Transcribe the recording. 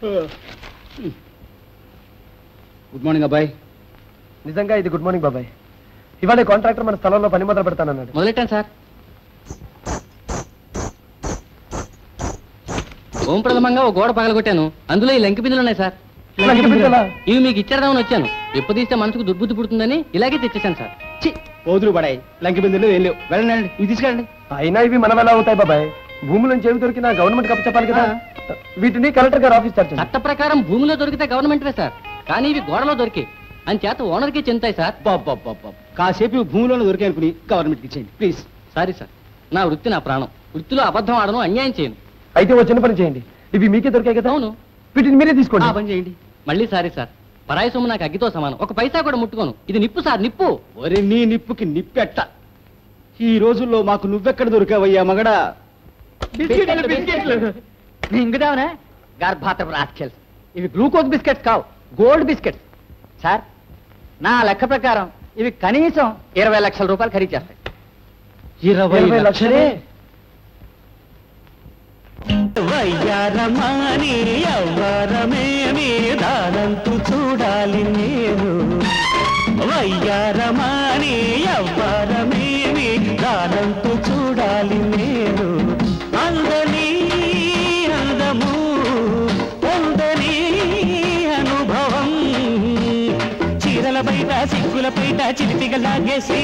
Good morning అబ్బాయి. నిజంగా ఇది గుడ్ మార్నింగ్ బాబాయ్. ఇవాళ కాంట్రాక్టర్ మన స్థలంలో పని మొదలు పెడతానన్నాడు. మొదలెట్టాను సార్. ఓం ప్రథమంగా ఓ గోడ పగలగొట్టాను. అందులో ఈ లంకి బిందులు ఉన్నాయి సార్. ఇవి మీకు ఇచ్చేద్దామని వచ్చాను. ఎప్పుడు తీస్తే మనసుకు దుర్బుద్ధి పుడుతుందని ఇలాగే తెచ్చేసాను సార్. పోదులు పడాయి, లంకి బిందులు ఏం లేవు. వెళ్ళండి, ఇవి తీసుకెళ్ళండి. అయినా ఇవి మనం ఎలా అవుతాయి బాబాయ్? భూముల నుంచి ఏమి దొరికినా గవర్నమెంట్ కప్ప చెప్పాలి కదా. వీటిని కలెక్టర్ గారు ఆఫీస్ తెరచండి. చట్ట ప్రకారం భూమిలో దొరికితే గవర్నమెంటే సార్, కానీ ఇవి గోడలో దొరికి అని చేత ఓనర్కి చెందుతాయి సార్. కాసేపు భూమిలోనే దొరికాయి అనుకుని గవర్నమెంట్కి ఇచ్చేయండి ప్లీజ్. సారీ సార్, నా వృత్తి నా ప్రాణం. వృత్తిలో అబద్ధం ఆడను, అన్యాయం చేయను. అయితే ఓ చిన్న పని చేయండి. ఇవి మీకే దొరికాయి కదా. అవును, వీటిని మీరే తీసుకోండి. పని చేయండి. మళ్ళీ సారీ సార్, పరాయి సొమ్ము నాకు అగ్గితో సమానం. ఒక పైసా కూడా ముట్టుకోను. ఇది నిప్పు సార్, నిప్పు. ఒరే నీ నిప్పుకి నిప్పెట్ట. ఈ రోజుల్లో మాకు నువ్వెక్కడ దొరికావయ్యా మగడా? ఇంకుదామనే గర్భాతపు రాస్కెల్స్. ఇవి గ్లూకోజ్ బిస్కెట్స్ కావు, గోల్డ్ బిస్కెట్స్ సార్. నా లెక్క ప్రకారం ఇవి కనీసం 20 లక్షల రూపాయలు ఖరీదు చేస్తాయి. 20 లక్షలే? వయ్యారమాని ఎవ్వరమేమి దానంతు చూడాలి నేను. వయ్యారమాని ఎవ్వరమేమి దానంతు చూడాలి నేను. అందని అందము పొందని అనుభవం చీరల బయట సిగ్గుల బయట చిలిపిగా లాగేసి